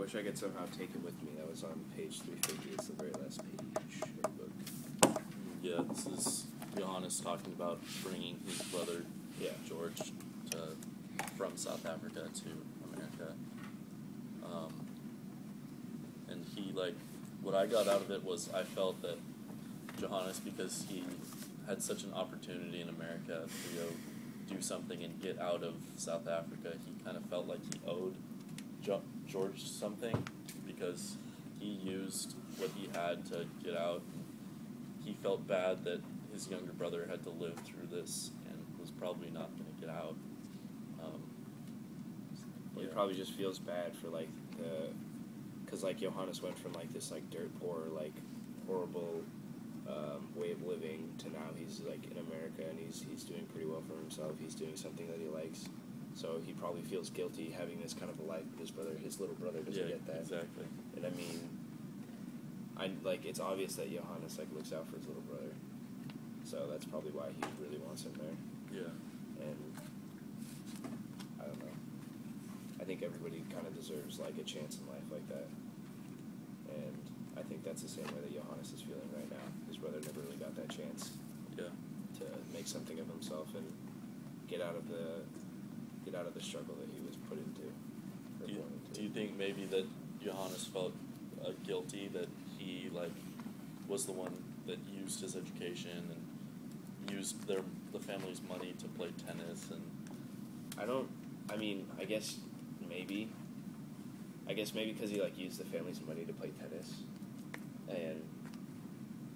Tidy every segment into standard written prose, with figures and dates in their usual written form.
wish I could somehow take it with me. That was on page 350. It's the very last page of the book. Yeah, this is Johannes talking about bringing his brother, George, from South Africa to America. And he, what I got out of it was I felt that Johannes, because he had such an opportunity in America to go do something and get out of South Africa, he kind of felt like he owed George something, because he used what he had to get out. He felt bad that his younger brother had to live through this and was probably not going to get out. He probably just feels bad for because Johannes went from this dirt poor, horrible way of living to now he's in America and he's doing pretty well for himself. He's doing something that he likes. So he probably feels guilty having this kind of a life. His little brother doesn't get that. Exactly. And I mean, it's obvious that Johannes looks out for his little brother. So that's probably why he really wants him there. Yeah. And I don't know. I think everybody kind of deserves a chance in life like that. And I think that's the same way that Johannes is feeling right now. His brother never really got that chance. Yeah. To make something of himself and get out of the struggle that he was put into. Do you think maybe that Johannes felt guilty that he was the one that used his education and used the family's money to play tennis? And I guess maybe because he used the family's money to play tennis, and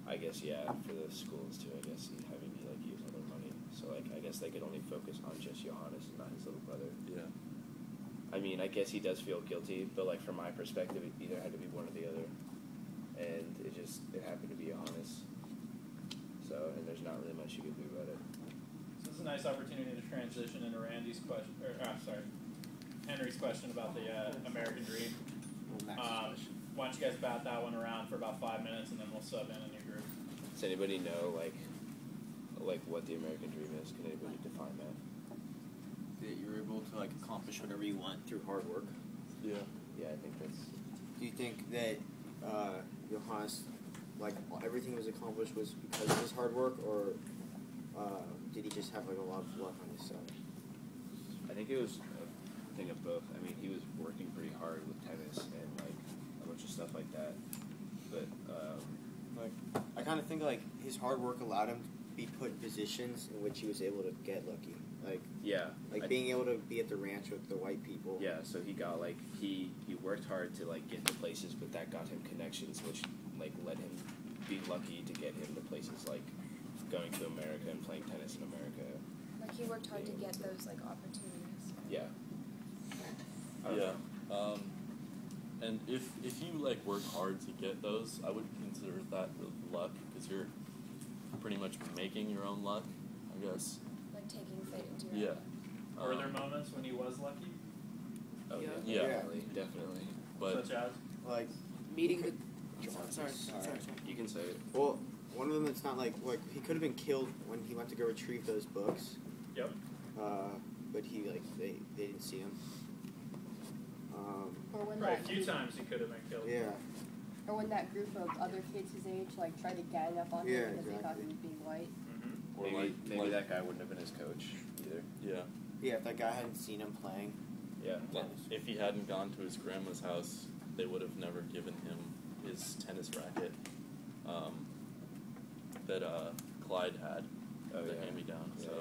I guess for the schools too. I guess having me use all their money, so I guess they could only focus on just Johannes and not his little brother. Yeah. I guess he does feel guilty, but from my perspective, it either had to be one or the other, and it happened to be Johannes. So, and there's not really much you can do about it. So it's a nice opportunity to transition into Henry's question about the American Dream. Why don't you guys bat that one around for about 5 minutes, and then we'll sub in a new group. Does anybody know what the American Dream is? Can anybody define that? That you're able to accomplish whatever you want through hard work. Yeah. Yeah, I think that's. Do you think that Johannes, everything he was accomplished was because of his hard work, or did he just have a lot of luck on his side? I think it was a thing of both. I mean, he was working pretty hard with tennis and a bunch of stuff like that. But I kind of think his hard work allowed him to be put in positions in which he was able to get lucky. Being able to be at the ranch with the white people. Yeah, so he got he worked hard to get to places, but that got him connections, which let him be lucky to get him to places going to America and playing tennis in America. He worked hard to get those opportunities. Yeah. Yeah. And if you work hard to get those, I would consider that luck, because you're pretty much making your own luck, I guess. Taking fate into your own. Were there moments when he was lucky? Oh yeah. Definitely. But such as meeting the. Sorry. You can say it. Well, one of them it's not he could have been killed when he went to go retrieve those books. Yep. But he they didn't see him. Or when a few times he could have been killed. Yeah. Or when that group of other kids his age tried to gang up on him because they thought he was being white. Mm-hmm. or Maybe that guy wouldn't have been his coach either. Yeah. Yeah, if that guy hadn't seen him playing. Yeah. If he hadn't gone to his grandma's house, they would have never given him his tennis racket that Clyde had, the hand-me-down. So,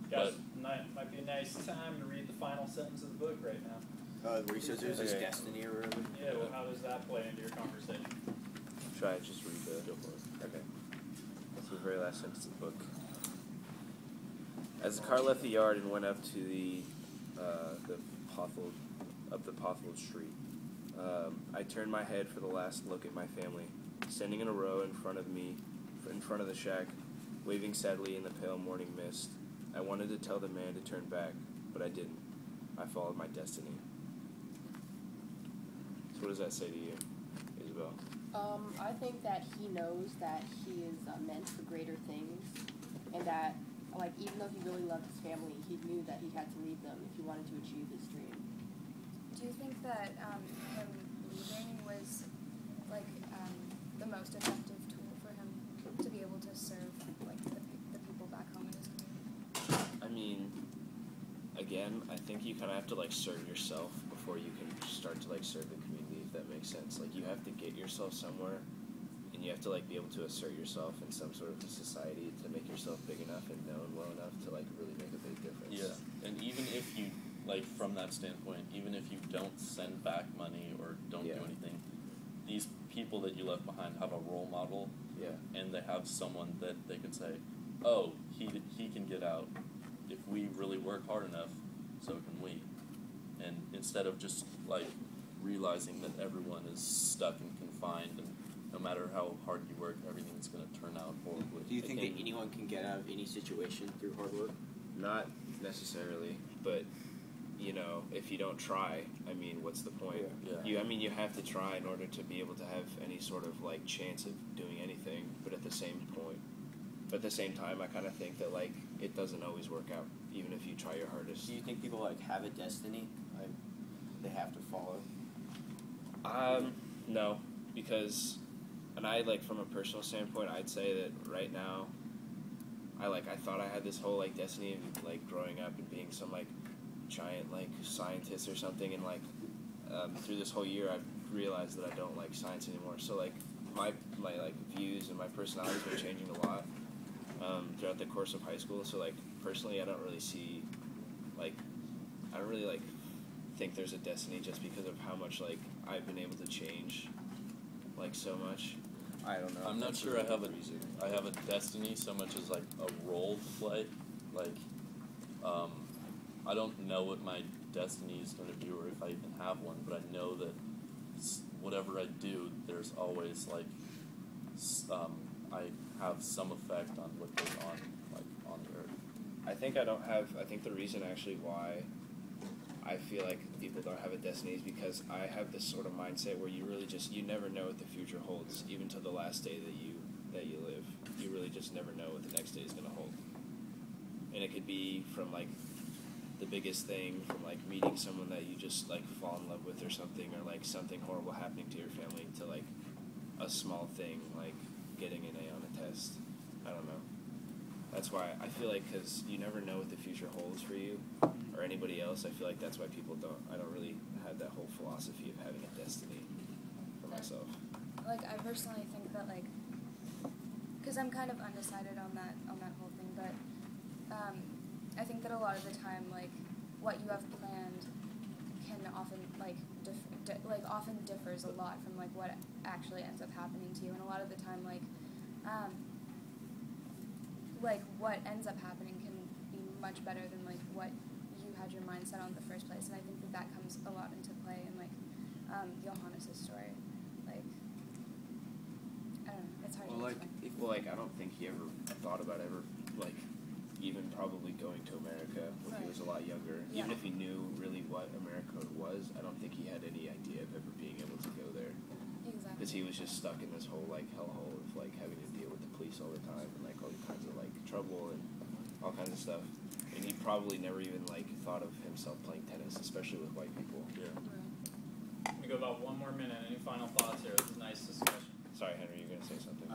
Guys, might be a nice time to read the final sentence of the book right now. Where he says there's his destiny or whatever. Yeah, well, how does that play into your conversation? Try it, just read the. Go for it. Okay. That's the very last sentence of the book. As the car left the yard and went up to the potholed street, I turned my head for the last look at my family, standing in a row in front of the shack, waving sadly in the pale morning mist. I wanted to tell the man to turn back, but I didn't. I followed my destiny. So what does that say to you, Isabel? I think that he knows that he is meant for greater things, and that, even though he really loved his family, he knew that he had to leave them if he wanted to achieve his dream. Do you think that him leaving was like the most effective tool for him to be able to serve like the people back home in his community? I mean, again, I think you kind of have to like serve yourself before you can start to like serve the community, if that makes sense. Like you have to get yourself somewhere, and you have to like be able to assert yourself in some sort of society to make yourself big enough and known well enough to like really make a big difference. Yeah, and even if you, like from that standpoint, even if you don't send back money or don't do anything, these people that you left behind have a role model. Yeah. And they have someone that they can say, oh, he can get out if we really work hard enough, so can we. And instead of just like realizing that everyone is stuck and confined, and no matter how hard you work, everything's going to turn out horribly. Do you think that anyone can get out of any situation through hard work? Not necessarily, but you know, if you don't try, I mean, what's the point? Yeah. You have to try in order to be able to have any sort of like chance of doing anything. But at the same time, I kind of think that like it doesn't always work out, even if you try your hardest. Do you think people like have a destiny, like they have to follow? No, because, and I like from a personal standpoint, I'd say that right now, I thought I had this whole like destiny of like growing up and being some like giant like scientist or something, and like through this whole year I've realized that I don't like science anymore. So like my like views and my personality has been changing a lot throughout the course of high school. So like personally, I don't really see like think there's a destiny just because of how much like I've been able to change like so much. I don't know. I'm not sure I have a destiny so much as like a role to play. Like I don't know what my destiny is going to be or if I even have one, but I know that whatever I do, there's always like I have some effect on what goes on like on the earth. I think the reason actually why I feel like people don't have a destiny is because I have this sort of mindset where you never know what the future holds, even to the last day that you live. You really just never know what the next day is going to hold. And it could be from like the biggest thing, from like meeting someone that you just like fall in love with or something, or like something horrible happening to your family, to like a small thing like getting an A on a test. I don't know. That's why I feel like, because you never know what the future holds for you or anybody else. I feel like that's why I don't really have that whole philosophy of having a destiny for myself. Like I personally think that like, because I'm kind of undecided on that whole thing, but I think that a lot of the time like what you have planned can often like often differs a lot from like what actually ends up happening to you, and a lot of the time like what ends up happening can be much better than like what you had your mind set on in the first place, and I think that comes a lot into play in like Johannes' story. Like I don't know, it's hard to explain. I don't think he ever thought about like even probably going to America when he was a lot younger. Yeah. Even if he knew really what America was, I don't think he had any idea of ever being able to go there. Exactly. Because he was just stuck in this whole like hellhole of like having to deal with the police all the time and like all kinds of like trouble and all kinds of stuff. And he probably never even like thought of himself playing tennis, especially with white people. Yeah. We go about 1 more minute. Any final thoughts here? This is a nice discussion. Sorry, Henry, you're gonna say something.